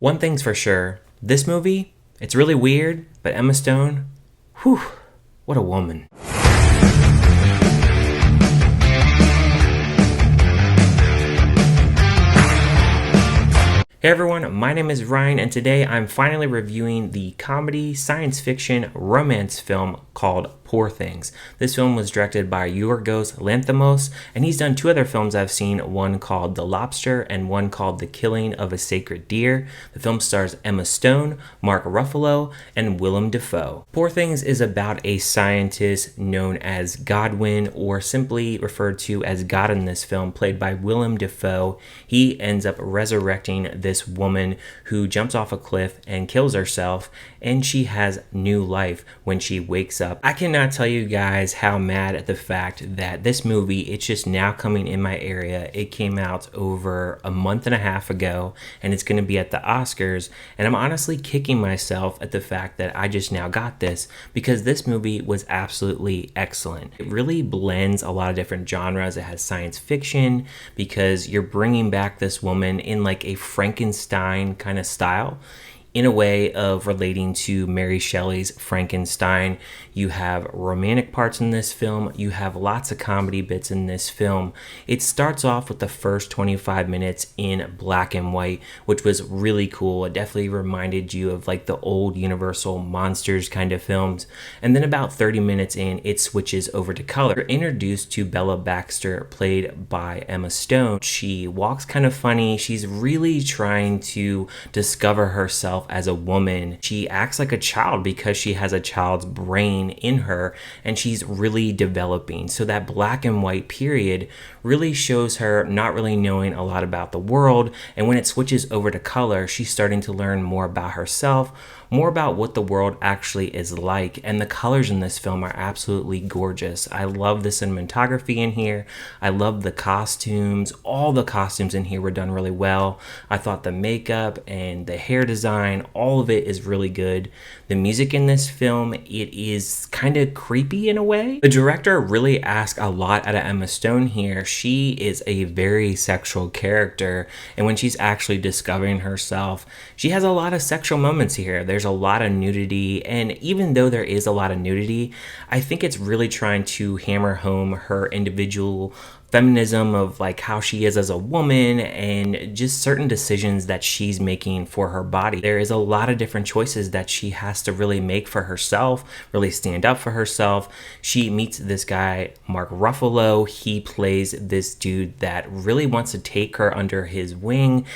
One thing's for sure, this movie, it's really weird, but Emma Stone, whew, what a woman. Hey everyone, my name is Ryan and today I'm finally reviewing the comedy science fiction romance film called Poor Things. This film was directed by Yorgos Lanthimos, and he's done two other films I've seen, one called The Lobster and one called The Killing of a Sacred Deer. The film stars Emma Stone, Mark Ruffalo, and Willem Dafoe. Poor Things is about a scientist known as Godwin, or simply referred to as God in this film, played by Willem Dafoe. He ends up resurrecting this woman who jumps off a cliff and kills herself, and she has new life when she wakes up. I cannot tell you guys how mad at the fact that this movie, it's just now coming in my area. It came out over a month and a half ago, and it's going to be at the Oscars, and I'm honestly kicking myself at the fact that I just now got this, because this movie was absolutely excellent. It really blends a lot of different genres. It has science fiction, because you're bringing back this woman in like a Frankenstein kind of style, in a way of relating to Mary Shelley's Frankenstein. You have romantic parts in this film. You have lots of comedy bits in this film. It starts off with the first 25 minutes in black and white, which was really cool. It definitely reminded you of like the old Universal monsters kind of films. And then about 30 minutes in, it switches over to color. You're introduced to Bella Baxter, played by Emma Stone. She walks kind of funny. She's really trying to discover herself as a woman. She acts like a child because she has a child's brain in her, and she's really developing. So that black and white period really shows her not really knowing a lot about the world, and when it switches over to color, she's starting to learn more about herself, more about what the world actually is like. And the colors in this film are absolutely gorgeous. I love the cinematography in here. I love the costumes. All the costumes in here were done really well. I thought the makeup and the hair design, all of it is really good. The music in this film, it is kind of creepy in a way. The director really asked a lot out of Emma Stone here. She is a very sexual character, and when she's actually discovering herself, she has a lot of sexual moments here. There's a lot of nudity, and even though there is a lot of nudity, I think it's really trying to hammer home her individual feminism of like how she is as a woman and just certain decisions that she's making for her body. There is a lot of different choices that she has to really make for herself, really stand up for herself. She meets this guy, Mark Ruffalo. He plays this dude that really wants to take her under his wing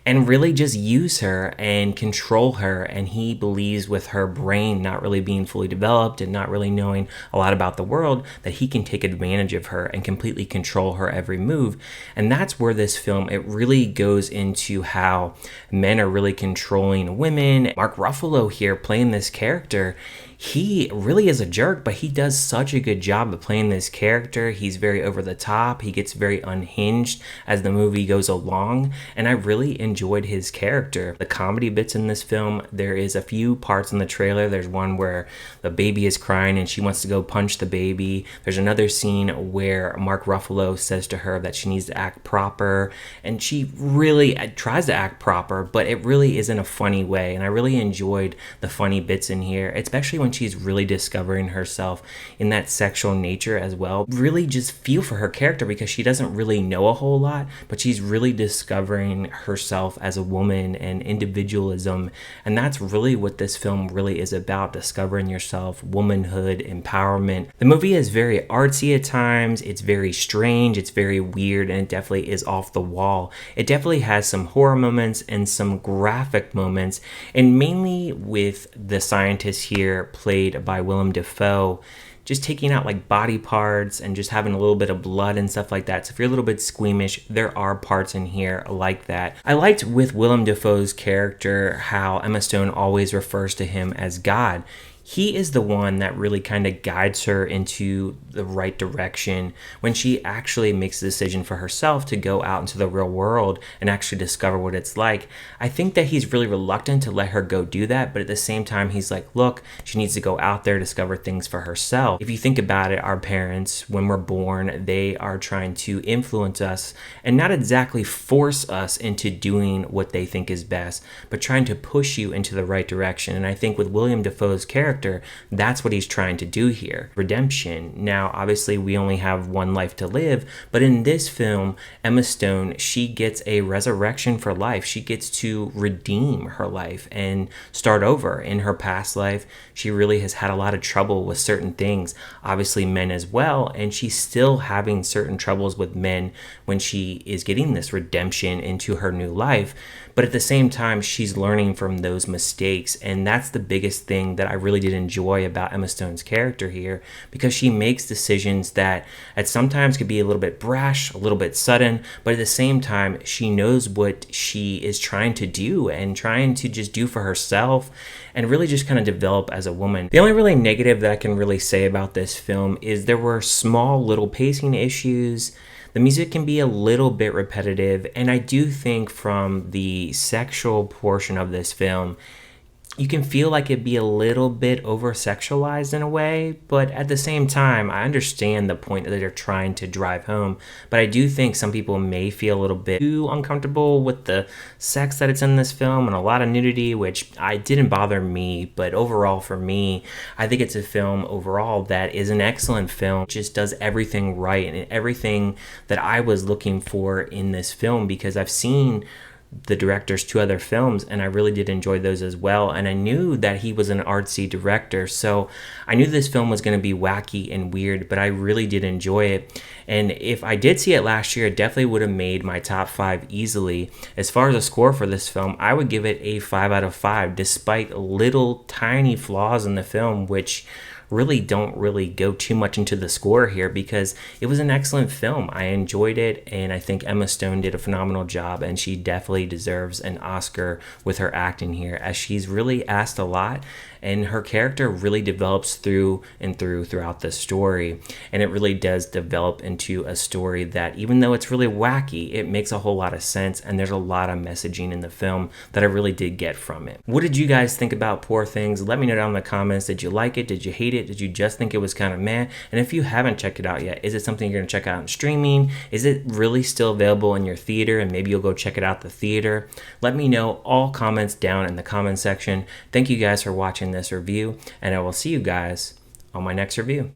and really just use her and control her. And he believes with her brain not really being fully developed and not really knowing a lot about the world, that he can take advantage of her and completely control her every move. And that's where this film, it really goes into how men are really controlling women. Mark Ruffalo here playing this character, he really is a jerk, but he does such a good job of playing this character. He's very over the top. He gets very unhinged as the movie goes along, and I really enjoyed his character. The comedy bits in this film, there is a few parts in the trailer. There's one where the baby is crying and she wants to go punch the baby. There's another scene where Mark Ruffalo says to her that she needs to act proper, and she really tries to act proper, but it really is in a funny way, and I really enjoyed the funny bits in here, especially when she's really discovering herself in that sexual nature as well. Really just feel for her character because she doesn't really know a whole lot, but she's really discovering herself as a woman and individualism, and that's really what this film really is about, discovering yourself, womanhood, empowerment. The movie is very artsy at times, it's very strange, it's very weird, and it definitely is off the wall. It definitely has some horror moments and some graphic moments, and mainly with the scientist here played by Willem Dafoe, just taking out like body parts and just having a little bit of blood and stuff like that. So if you're a little bit squeamish, there are parts in here like that. I liked with Willem Dafoe's character how Emma Stone always refers to him as God. he is the one that really kind of guides her into the right direction when she actually makes the decision for herself to go out into the real world and actually discover what it's like. I think that he's really reluctant to let her go do that, but at the same time, he's like, look, she needs to go out there, discover things for herself. If you think about it, our parents, when we're born, they are trying to influence us and not exactly force us into doing what they think is best, but trying to push you into the right direction. And I think with Willem Dafoe's character, that's what he's trying to do here. Redemption. Now, obviously, we only have one life to live, but in this film, Emma Stone, she gets a resurrection for life. She gets to redeem her life and start over. In her past life, she really has had a lot of trouble with certain things, obviously men as well, and she's still having certain troubles with men when she is getting this redemption into her new life. But at the same time, she's learning from those mistakes, and that's the biggest thing that I really did enjoy about Emma Stone's character here, because she makes decisions that at sometimes could be a little bit brash, a little bit sudden, but at the same time, she knows what she is trying to do and trying to just do for herself and really just kind of develop as a woman. The only really negative that I can really say about this film is there were small little pacing issues. The music can be a little bit repetitive, and I do think from the sexual portion of this film, you can feel like it'd be a little bit over-sexualized in a way, but at the same time, I understand the point that they're trying to drive home, but I do think some people may feel a little bit too uncomfortable with the sex that it's in this film and a lot of nudity, which didn't bother me, but overall for me, I think it's a film overall that is an excellent film. It just does everything right and everything that I was looking for in this film, because I've seen the director's two other films and I really did enjoy those as well, and I knew that he was an artsy director, so I knew this film was going to be wacky and weird, but I really did enjoy it. And if I did see it last year, it definitely would have made my top 5 easily. As far as a score for this film, I would give it a 5 out of 5 despite little tiny flaws in the film, which really don't really go too much into the score here, because it was an excellent film. I enjoyed it, and I think Emma Stone did a phenomenal job, and she definitely deserves an Oscar with her acting here, as she's really asked a lot, and her character really develops through and throughout the story, and it really does develop into a story that, even though it's really wacky, it makes a whole lot of sense, and there's a lot of messaging in the film that I really did get from it. What did you guys think about Poor Things? Let me know down in the comments. Did you like it? Did you hate it? Did you just think it was kind of meh? And if you haven't checked it out yet, is it something you're going to check out in streaming? Is it really still available in your theater, and maybe you'll go check it out at the theater? Let me know. All comments down in the comment section. Thank you guys for watching this review, and I will see you guys on my next review.